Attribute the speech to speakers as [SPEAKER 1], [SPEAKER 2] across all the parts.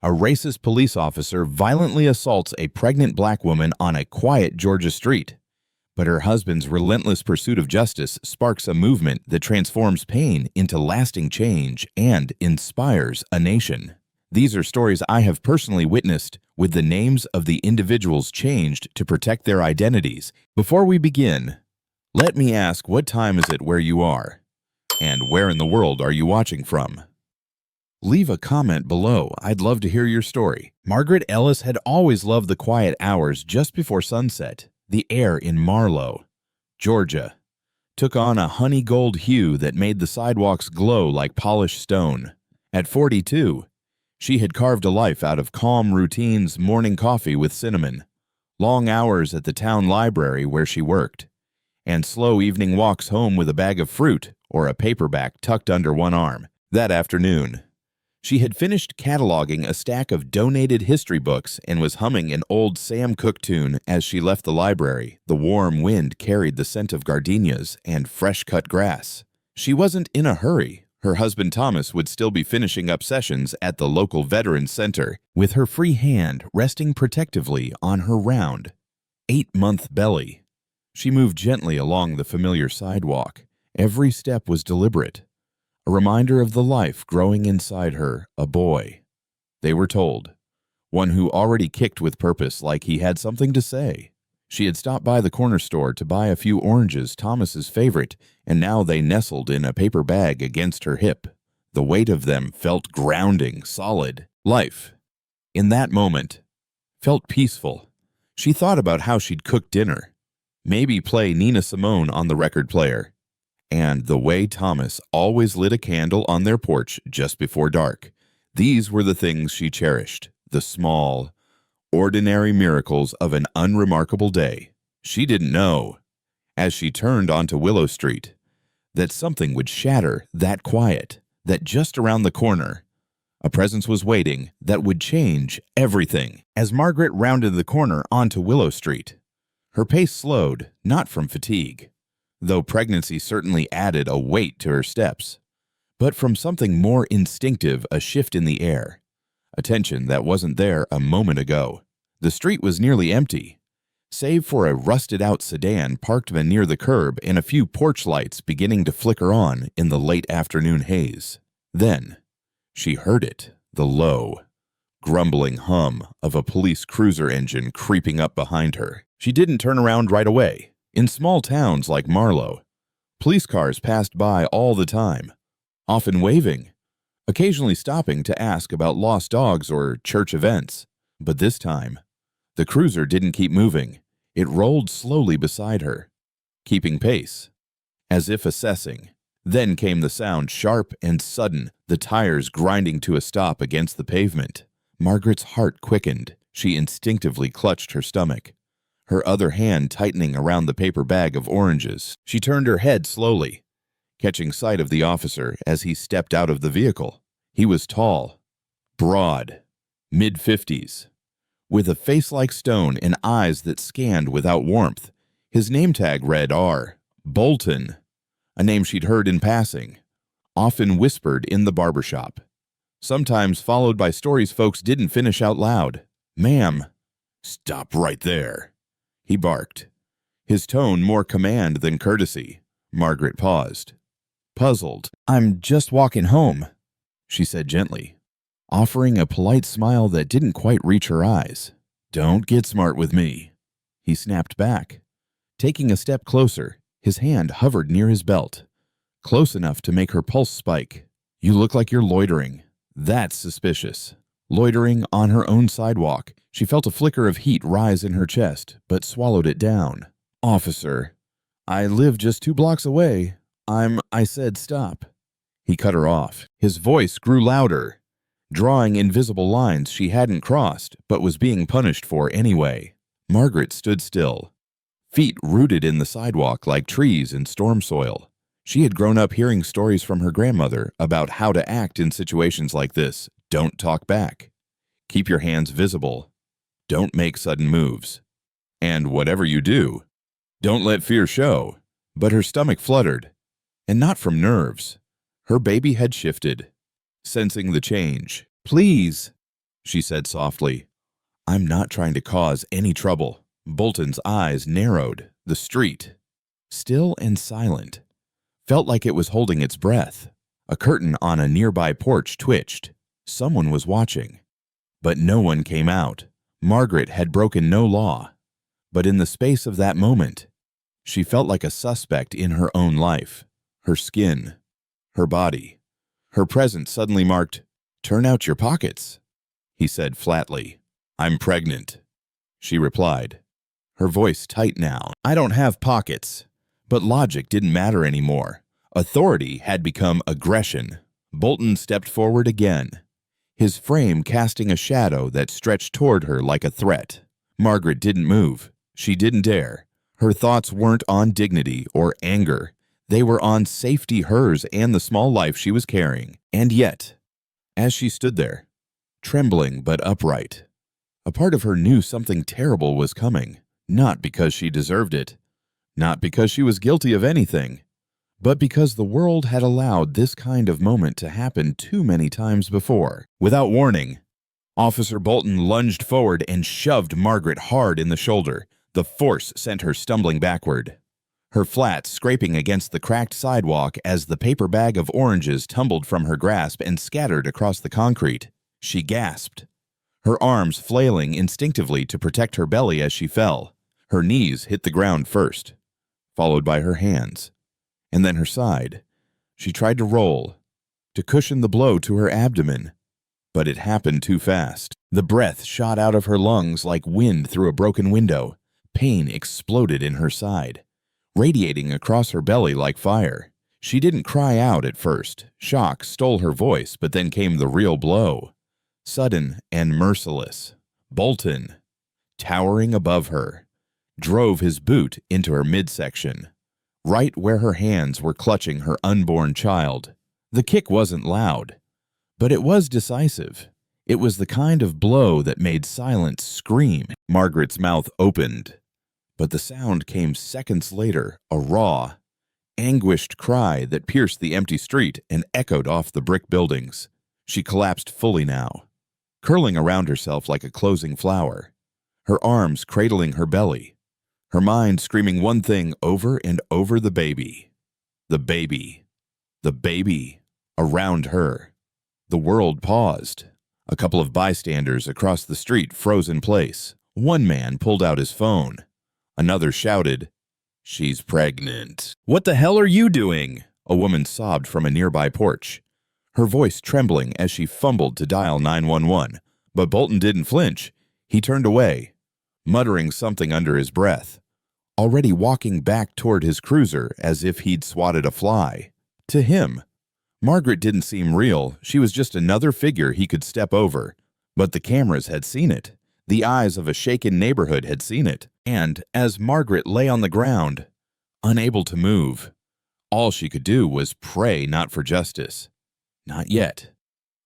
[SPEAKER 1] A racist police officer violently assaults a pregnant black woman on a quiet Georgia street. But her husband's relentless pursuit of justice sparks a movement that transforms pain into lasting change and inspires a nation. These are stories I have personally witnessed, with the names of the individuals changed to protect their identities. Before we begin, let me ask, what time is it where you are? And where in the world are you watching from? Leave a comment below. I'd love to hear your story. Margaret Ellis had always loved the quiet hours just before sunset. The air in Marlow, Georgia, took on a honey gold hue that made the sidewalks glow like polished stone. At 42, she had carved a life out of calm routines, morning coffee with cinnamon, long hours at the town library where she worked, and slow evening walks home with a bag of fruit or a paperback tucked under one arm. That afternoon, she had finished cataloging a stack of donated history books and was humming an old Sam Cooke tune as she left the library. The warm wind carried the scent of gardenias and fresh-cut grass. She wasn't in a hurry. Her husband Thomas would still be finishing up sessions at the local Veterans Center, with her free hand resting protectively on her round, 8-month belly. She moved gently along the familiar sidewalk. Every step was deliberate, a reminder of the life growing inside her, a boy. They were told, one who already kicked with purpose like he had something to say. She had stopped by the corner store to buy a few oranges, Thomas's favorite, and now they nestled in a paper bag against her hip. The weight of them felt grounding, solid. Life, in that moment, felt peaceful. She thought about how she'd cook dinner, maybe play Nina Simone on the record player, and the way Thomas always lit a candle on their porch just before dark. These were the things she cherished, the small, ordinary miracles of an unremarkable day. She didn't know, as she turned onto Willow Street, that something would shatter that quiet, that just around the corner, a presence was waiting that would change everything. As Margaret rounded the corner onto Willow Street, her pace slowed, not from fatigue, though pregnancy certainly added a weight to her steps, but from something more instinctive, a shift in the air, a tension that wasn't there a moment ago. The street was nearly empty, save for a rusted-out sedan parked near the curb and a few porch lights beginning to flicker on in the late afternoon haze. Then, she heard it, the low, grumbling hum of a police cruiser engine creeping up behind her. She didn't turn around right away. In small towns like Marlow, police cars passed by all the time, often waving, occasionally stopping to ask about lost dogs or church events. But this time, the cruiser didn't keep moving. It rolled slowly beside her, keeping pace, as if assessing. Then came the sound, sharp and sudden, the tires grinding to a stop against the pavement. Margaret's heart quickened. She instinctively clutched her stomach, her other hand tightening around the paper bag of oranges. She turned her head slowly, catching sight of the officer as he stepped out of the vehicle. He was tall, broad, mid-50s, with a face like stone and eyes that scanned without warmth. His name tag read R. Bolton, a name she'd heard in passing, often whispered in the barbershop, sometimes followed by stories folks didn't finish out loud. "Ma'am, stop right there," he barked, his tone more command than courtesy. Margaret paused, puzzled. "I'm just walking home," she said gently, offering a polite smile that didn't quite reach her eyes. "Don't get smart with me," he snapped back. Taking a step closer, his hand hovered near his belt, close enough to make her pulse spike. "You look like you're loitering." That's suspicious. Loitering on her own sidewalk. She felt a flicker of heat rise in her chest, but swallowed it down. "Officer, I live just 2 blocks away. I said stop." He cut her off. His voice grew louder, drawing invisible lines she hadn't crossed, but was being punished for anyway. Margaret stood still, feet rooted in the sidewalk like trees in storm soil. She had grown up hearing stories from her grandmother about how to act in situations like this. Don't talk back. Keep your hands visible. Don't make sudden moves. And whatever you do, don't let fear show. But her stomach fluttered, and not from nerves. Her baby had shifted. Sensing the change, "Please," she said softly. "I'm not trying to cause any trouble." Bolton's eyes narrowed. The street, still and silent, felt like it was holding its breath. A curtain on a nearby porch twitched. Someone was watching. But no one came out. Margaret had broken no law. But in the space of that moment, she felt like a suspect in her own life. Her skin, her body, her presence suddenly marked, "Turn out your pockets," he said flatly. "I'm pregnant," she replied, her voice tight now. "I don't have pockets." But logic didn't matter anymore. Authority had become aggression. Bolton stepped forward again, his frame casting a shadow that stretched toward her like a threat. Margaret didn't move. She didn't dare. Her thoughts weren't on dignity or anger. They were on safety, hers and the small life she was carrying. And yet, as she stood there, trembling but upright, a part of her knew something terrible was coming. Not because she deserved it, not because she was guilty of anything, but because the world had allowed this kind of moment to happen too many times before. Without warning, Officer Bolton lunged forward and shoved Margaret hard in the shoulder. The force sent her stumbling backward, her flat scraping against the cracked sidewalk as the paper bag of oranges tumbled from her grasp and scattered across the concrete. She gasped, her arms flailing instinctively to protect her belly as she fell. Her knees hit the ground first, followed by her hands, and then her side. She tried to roll, to cushion the blow to her abdomen, but it happened too fast. The breath shot out of her lungs like wind through a broken window. Pain exploded in her side, radiating across her belly like fire. She didn't cry out at first. Shock stole her voice, but then came the real blow, sudden and merciless. Bolton, towering above her, drove his boot into her midsection, right where her hands were clutching her unborn child. The kick wasn't loud, but it was decisive. It was the kind of blow that made silence scream. Margaret's mouth opened, but the sound came seconds later, a raw, anguished cry that pierced the empty street and echoed off the brick buildings. She collapsed fully now, curling around herself like a closing flower, her arms cradling her belly, her mind screaming one thing over and over: the baby. The baby. The baby. Around her, the world paused. A couple of bystanders across the street froze in place. One man pulled out his phone. Another shouted, "She's pregnant." "What the hell are you doing?" a woman sobbed from a nearby porch, her voice trembling as she fumbled to dial 911. But Bolton didn't flinch. He turned away, muttering something under his breath, already walking back toward his cruiser as if he'd swatted a fly. To him, Margaret didn't seem real. She was just another figure he could step over. But the cameras had seen it. The eyes of a shaken neighborhood had seen it. And as Margaret lay on the ground, unable to move, all she could do was pray not for justice. Not yet,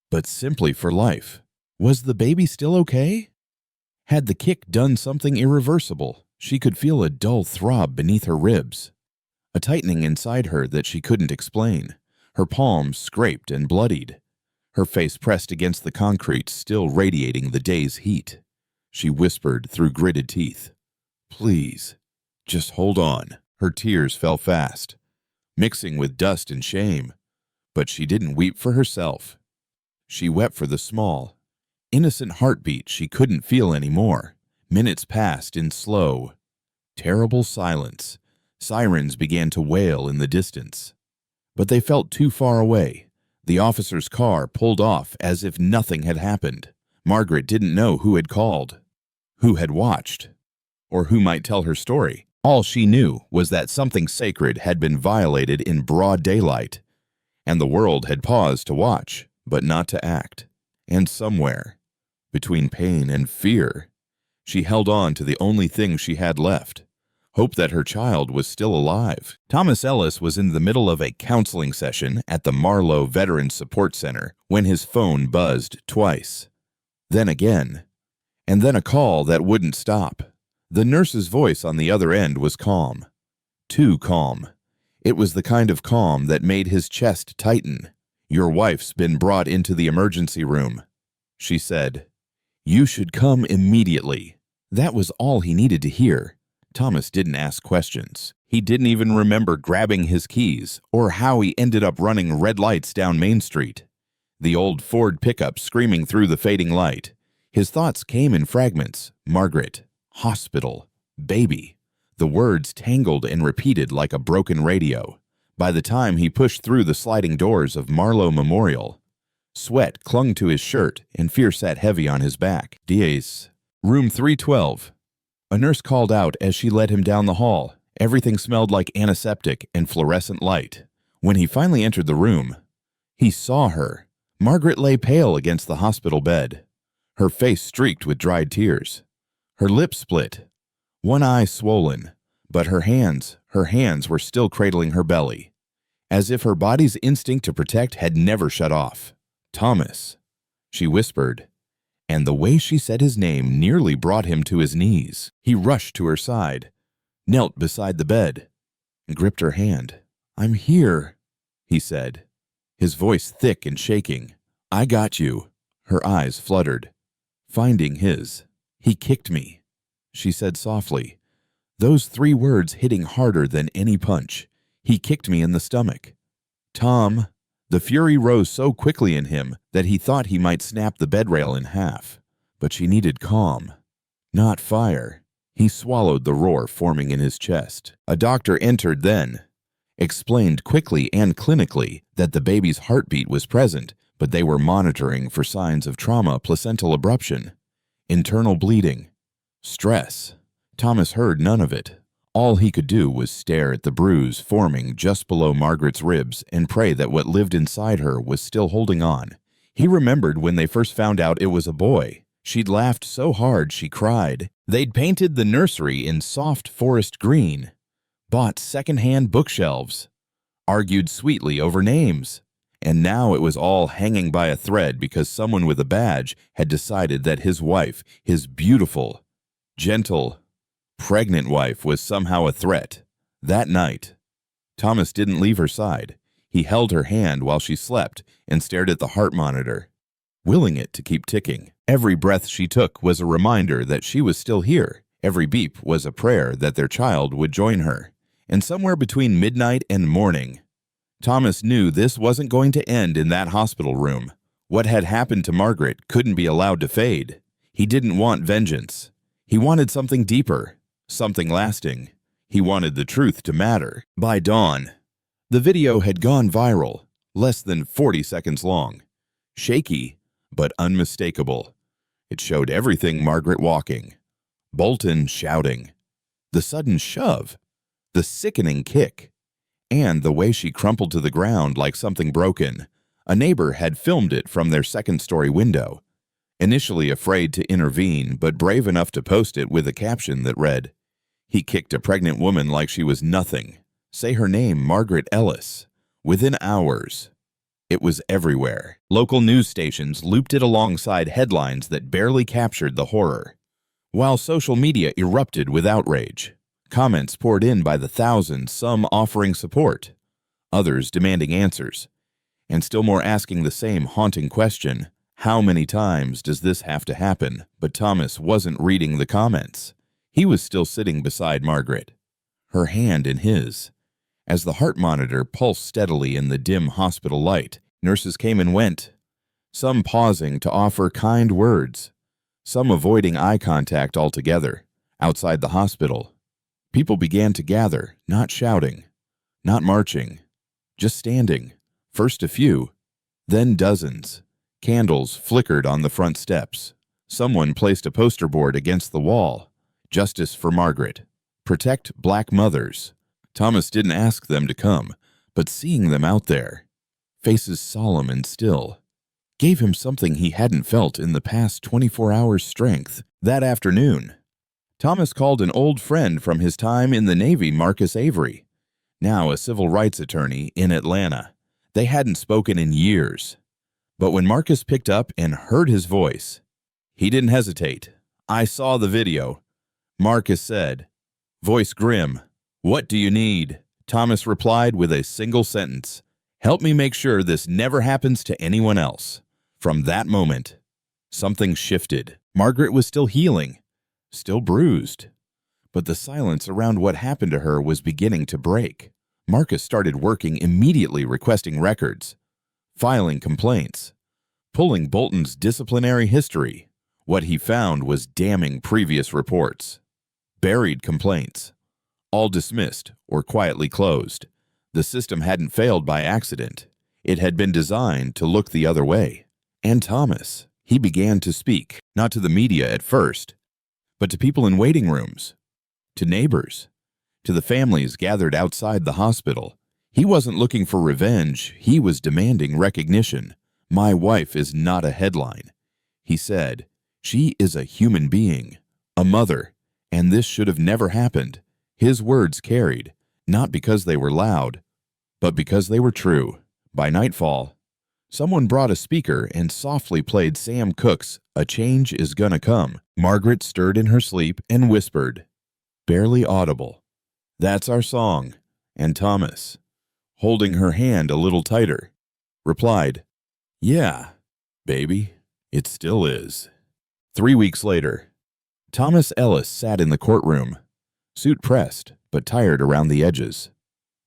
[SPEAKER 1] but simply for life. Was the baby still okay? Had the kick done something irreversible? She could feel a dull throb beneath her ribs, a tightening inside her that she couldn't explain. Her palms scraped and bloodied, her face pressed against the concrete, still radiating the day's heat. She whispered through gritted teeth, "Please, just hold on." Her tears fell fast, mixing with dust and shame. But she didn't weep for herself. She wept for the small, innocent heartbeat she couldn't feel anymore. Minutes passed in slow, terrible silence. Sirens began to wail in the distance, but they felt too far away. The officer's car pulled off as if nothing had happened. Margaret didn't know who had called, who had watched, or who might tell her story. All she knew was that something sacred had been violated in broad daylight, and the world had paused to watch, but not to act. And somewhere, between pain and fear, she held on to the only thing she had left: hope that her child was still alive. Thomas Ellis was in the middle of a counseling session at the Marlow Veterans Support Center when his phone buzzed twice, then again, and then a call that wouldn't stop. The nurse's voice on the other end was calm, too calm. It was the kind of calm that made his chest tighten. "Your wife's been brought into the emergency room," she said. You should come immediately. That was all he needed to hear. Thomas didn't ask questions. He didn't even remember grabbing his keys or how he ended up running red lights down Main Street. The old Ford pickup screaming through the fading light. His thoughts came in fragments. Margaret, hospital, baby. The words tangled and repeated like a broken radio. By the time he pushed through the sliding doors of Marlowe Memorial, sweat clung to his shirt and fear sat heavy on his back. Diaz. Room 312. A nurse called out as she led him down the hall. Everything smelled like antiseptic and fluorescent light. When he finally entered the room, he saw her. Margaret lay pale against the hospital bed, her face streaked with dried tears, her lips split, one eye swollen, but her hands were still cradling her belly, as if her body's instinct to protect had never shut off. Thomas, she whispered, and the way she said his name nearly brought him to his knees. He rushed to her side, knelt beside the bed, and gripped her hand. "I'm here," he said, his voice thick and shaking. "I got you." Her eyes fluttered, finding his. "He kicked me," she said softly, those 3 words hitting harder than any punch. "He kicked me in the stomach." Tom, the fury rose so quickly in him that he thought he might snap the bedrail in half. But she needed calm, not fire. He swallowed the roar forming in his chest. A doctor entered then, explained quickly and clinically that the baby's heartbeat was present, but they were monitoring for signs of trauma, placental abruption, internal bleeding, stress. Thomas heard none of it. All he could do was stare at the bruise forming just below Margaret's ribs and pray that what lived inside her was still holding on. He remembered when they first found out it was a boy. She'd laughed so hard she cried. They'd painted the nursery in soft forest green, bought second-hand bookshelves, argued sweetly over names. And now it was all hanging by a thread because someone with a badge had decided that his wife, his beautiful, gentle, pregnant wife, was somehow a threat. That night, Thomas didn't leave her side. He held her hand while she slept and stared at the heart monitor, willing it to keep ticking. Every breath she took was a reminder that she was still here. Every beep was a prayer that their child would join her. And somewhere between midnight and morning, Thomas knew this wasn't going to end in that hospital room. What had happened to Margaret couldn't be allowed to fade. He didn't want vengeance. He wanted something deeper, something lasting. He wanted the truth to matter. By dawn, the video had gone viral, less than 40 seconds long. Shaky, but unmistakable. It showed everything: Margaret walking, Bolton shouting, the sudden shove, the sickening kick, and the way she crumpled to the ground like something broken. A neighbor had filmed it from their second-story window, initially afraid to intervene but brave enough to post it with a caption that read, "He kicked a pregnant woman like she was nothing. Say her name, Margaret Ellis." Within hours, it was everywhere. Local news stations looped it alongside headlines that barely captured the horror, while social media erupted with outrage. Comments poured in by the thousands, some offering support, others demanding answers, and still more asking the same haunting question: how many times does this have to happen? But Thomas wasn't reading the comments. He was still sitting beside Margaret, her hand in his. As the heart monitor pulsed steadily in the dim hospital light, nurses came and went, some pausing to offer kind words, some avoiding eye contact altogether. Outside the hospital, people began to gather, not shouting, not marching, just standing. First a few, then dozens. Candles flickered on the front steps. Someone placed a poster board against the wall. Justice for Margaret. Protect Black mothers. Thomas didn't ask them to come, but seeing them out there, faces solemn and still, gave him something he hadn't felt in the past 24 hours' strength. That afternoon, Thomas called an old friend from his time in the Navy, Marcus Avery, now a civil rights attorney in Atlanta. They hadn't spoken in years, but when Marcus picked up and heard his voice, he didn't hesitate. "I saw the video," Marcus said, voice grim. "What do you need?" Thomas replied with a single sentence: "Help me make sure this never happens to anyone else." From that moment, something shifted. Margaret was still healing, still bruised. But the silence around what happened to her was beginning to break. Marcus started working immediately, requesting records, filing complaints, pulling Bolton's disciplinary history. What he found was damning previous reports, buried complaints, all dismissed or quietly closed. The system hadn't failed by accident. It had been designed to look the other way. And Thomas, he began to speak, not to the media at first, but to people in waiting rooms, to neighbors, to the families gathered outside the hospital. He wasn't looking for revenge. He was demanding recognition. "My wife is not a headline," he said. "She is a human being, a mother, and this should have never happened." His words carried, not because they were loud, but because they were true. By nightfall, someone brought a speaker and softly played Sam Cooke's "A Change Is Gonna Come." Margaret stirred in her sleep and whispered, barely audible, "That's our song." And Thomas, holding her hand a little tighter, replied, "Yeah, baby, it still is." 3 weeks later, Thomas Ellis sat in the courtroom, suit pressed but tired around the edges,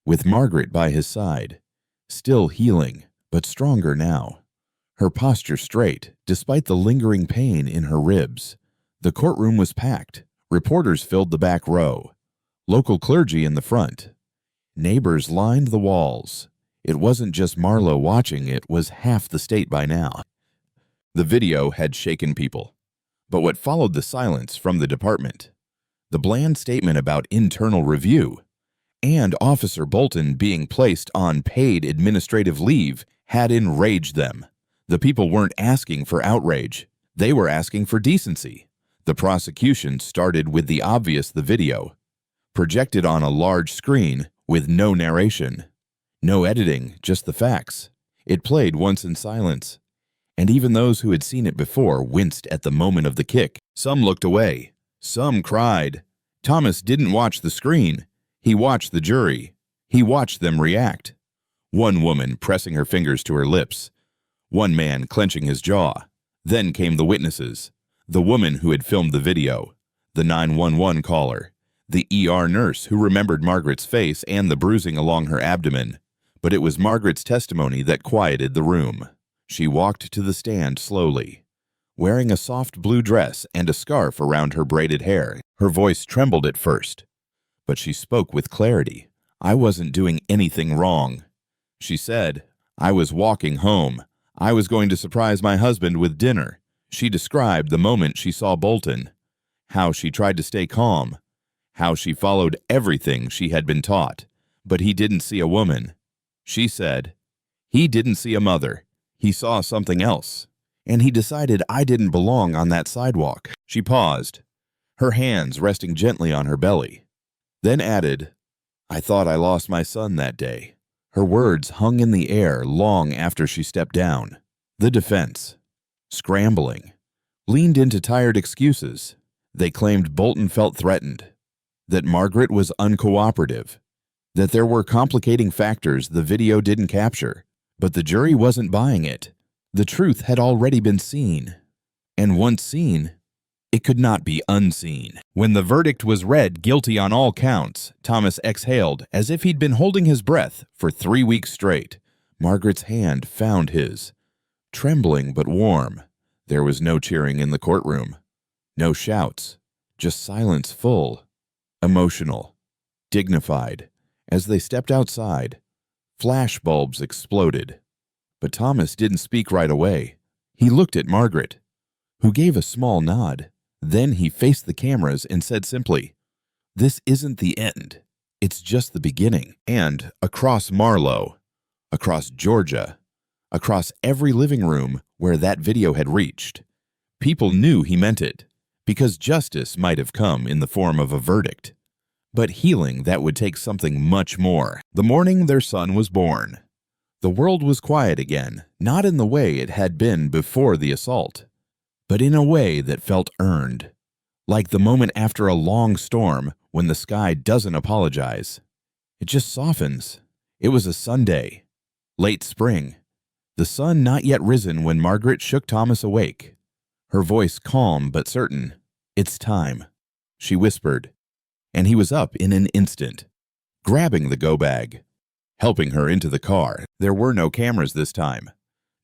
[SPEAKER 1] with Margaret by his side, still healing but stronger now, her posture straight despite the lingering pain in her ribs. The courtroom was packed. Reporters filled the back row, local clergy in the front. Neighbors lined the walls. It wasn't just Marlowe watching, it was half the state by now. The video had shaken people. But what followed the silence from the department, the bland statement about internal review, and Officer Bolton being placed on paid administrative leave, had enraged them. The people weren't asking for outrage. They were asking for decency. The prosecution started with the obvious: the video, projected on a large screen with no narration, no editing, just the facts. It played once in silence, and even those who had seen it before winced at the moment of the kick. Some looked away. Some cried. Thomas didn't watch the screen. He watched the jury. He watched them react. One woman pressing her fingers to her lips. One man clenching his jaw. Then came the witnesses. The woman who had filmed the video. The 911 caller. The ER nurse who remembered Margaret's face and the bruising along her abdomen. But it was Margaret's testimony that quieted the room. She walked to the stand slowly, wearing a soft blue dress and a scarf around her braided hair. Her voice trembled at first, but she spoke with clarity. "I wasn't doing anything wrong," she said. "I was walking home. I was going to surprise my husband with dinner." She described the moment she saw Bolton, how she tried to stay calm, how she followed everything she had been taught, but he didn't see a woman. She said, "He didn't see a mother. He saw something else, and he decided I didn't belong on that sidewalk." She paused, her hands resting gently on her belly, then added, "I thought I lost my son that day." Her words hung in the air long after she stepped down. The defense, scrambling, leaned into tired excuses. They claimed Bolton felt threatened, that Margaret was uncooperative, that there were complicating factors the video didn't capture. But the jury wasn't buying it. The truth had already been seen. And once seen, it could not be unseen. When the verdict was read guilty on all counts, Thomas exhaled as if he'd been holding his breath for 3 weeks straight. Margaret's hand found his, trembling but warm. There was no cheering in the courtroom, no shouts, just silence, full, emotional, dignified. As they stepped outside, flash bulbs exploded. But Thomas didn't speak right away. He looked at Margaret, who gave a small nod. Then he faced the cameras and said simply, "This isn't the end. It's just the beginning." And across Marlowe, across Georgia, across every living room where that video had reached, people knew he meant it, because justice might have come in the form of a verdict, but healing that would take something much more. The morning their son was born, the world was quiet again, not in the way it had been before the assault, but in a way that felt earned, like the moment after a long storm when the sky doesn't apologize. It just softens. It was a Sunday, late spring, the sun not yet risen when Margaret shook Thomas awake. her voice calm but certain. "It's time," she whispered, and he was up in an instant, grabbing the go-bag, helping her into the car. There were no cameras this time,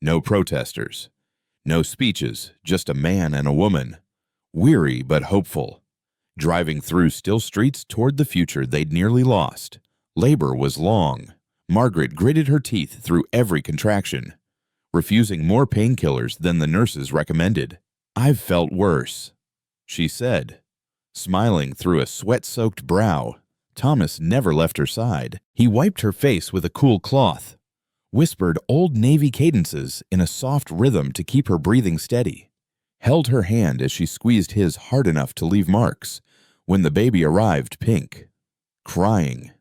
[SPEAKER 1] no protesters, no speeches, just a man and a woman, weary but hopeful, driving through still streets toward the future they'd nearly lost. Labor was long. Margaret gritted her teeth through every contraction, refusing more painkillers than the nurses recommended. "I've felt worse," she said, smiling through a sweat-soaked brow. Thomas never left her side. He wiped her face with a cool cloth, whispered old Navy cadences in a soft rhythm to keep her breathing steady, held her hand as she squeezed his hard enough to leave marks. When the baby arrived, pink, crying,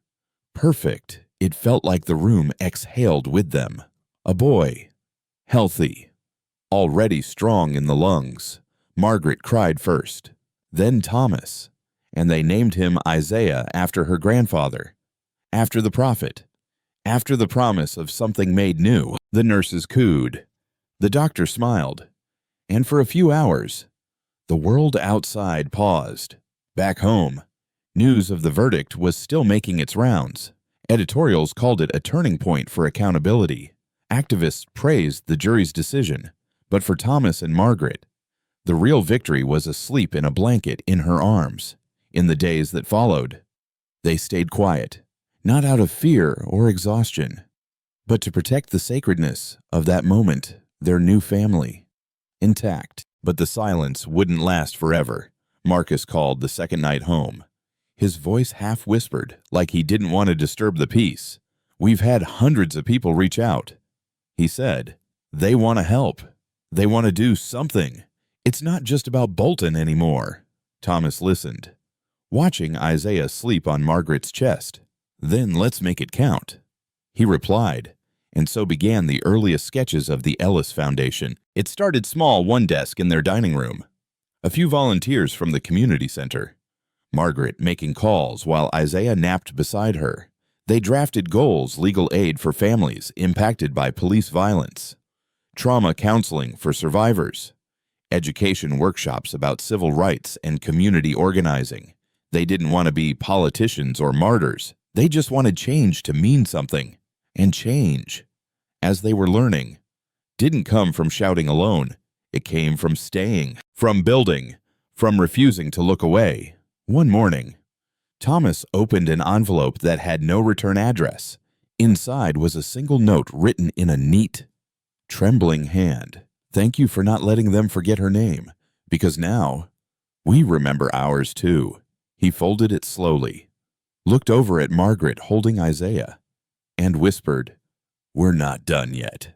[SPEAKER 1] perfect, it felt like the room exhaled with them. A boy, healthy, already strong in the lungs. Margaret cried first, then Thomas, and they named him Isaiah after her grandfather, after the prophet, after the promise of something made new. The nurses cooed. The doctor smiled. And for a few hours, the world outside paused. Back home, news of the verdict was still making its rounds. Editorials called it a turning point for accountability. Activists praised the jury's decision. But for Thomas and Margaret, the real victory was asleep in a blanket in her arms. In the days that followed, they stayed quiet, not out of fear or exhaustion, but to protect the sacredness of that moment, their new family, intact. But the silence wouldn't last forever. Marcus called the second night home, his voice half whispered, like he didn't want to disturb the peace. "We've had hundreds of people reach out," he said. "They want to help. They want to do something. It's not just about Bolton anymore." Thomas listened, watching Isaiah sleep on Margaret's chest. "Then let's make it count," he replied, and so began the earliest sketches of the Ellis Foundation. It started small, one desk in their dining room, a few volunteers from the community center, Margaret making calls while Isaiah napped beside her. They drafted goals, legal aid for families impacted by police violence, trauma counseling for survivors, education workshops about civil rights and community organizing. They didn't want to be politicians or martyrs. They just wanted change to mean something. And change, as they were learning, didn't come from shouting alone. It came from staying, from building, from refusing to look away. One morning, Thomas opened an envelope that had no return address. Inside was a single note written in a neat, trembling hand. "Thank you for not letting them forget her name, because now we remember ours too." He folded it slowly, looked over at Margaret holding Isaiah, and whispered, "We're not done yet."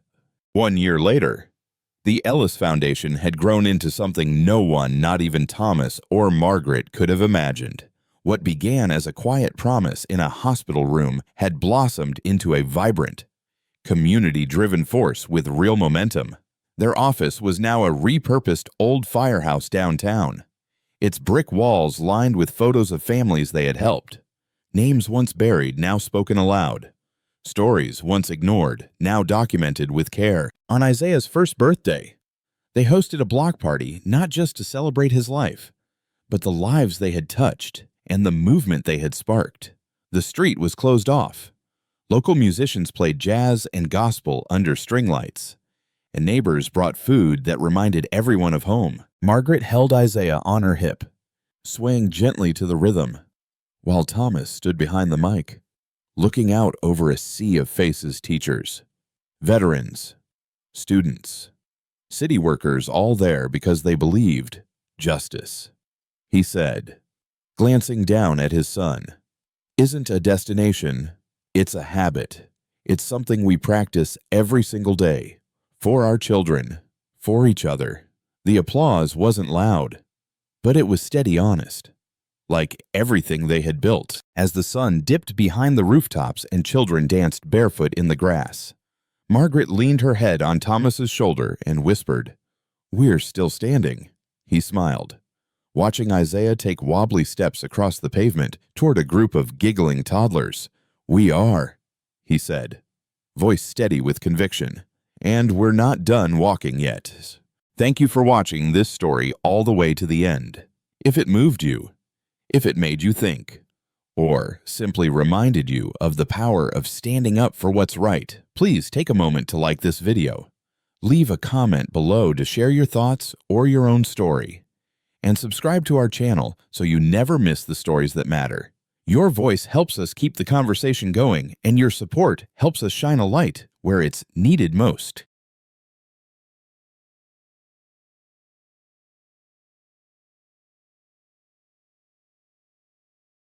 [SPEAKER 1] 1 year later, the Ellis Foundation had grown into something no one, not even Thomas or Margaret, could have imagined. What began as a quiet promise in a hospital room had blossomed into a vibrant, community-driven force with real momentum. Their office was now a repurposed old firehouse downtown, its brick walls lined with photos of families they had helped, names once buried, now spoken aloud, stories once ignored, now documented with care. On Isaiah's first birthday, they hosted a block party not just to celebrate his life, but the lives they had touched and the movement they had sparked. The street was closed off. Local musicians played jazz and gospel under string lights, and neighbors brought food that reminded everyone of home. Margaret held Isaiah on her hip, swaying gently to the rhythm, while Thomas stood behind the mic, looking out over a sea of faces: teachers, veterans, students, city workers, all there because they believed justice. He said, glancing down at his son, "Isn't a destination, it's a habit. It's something we practice every single day, for our children, for each other." The applause wasn't loud, but it was steady, honest, like everything they had built. As the sun dipped behind the rooftops and children danced barefoot in the grass, Margaret leaned her head on Thomas's shoulder and whispered, "We're still standing." He smiled, watching Isaiah take wobbly steps across the pavement toward a group of giggling toddlers. "We are," he said, voice steady with conviction, "and we're not done walking yet." Thank you for watching this story all the way to the end. If it moved you, if it made you think, or simply reminded you of the power of standing up for what's right, please take a moment to like this video. Leave a comment below to share your thoughts or your own story. And subscribe to our channel so you never miss the stories that matter. Your voice helps us keep the conversation going, and your support helps us shine a light where it's needed most.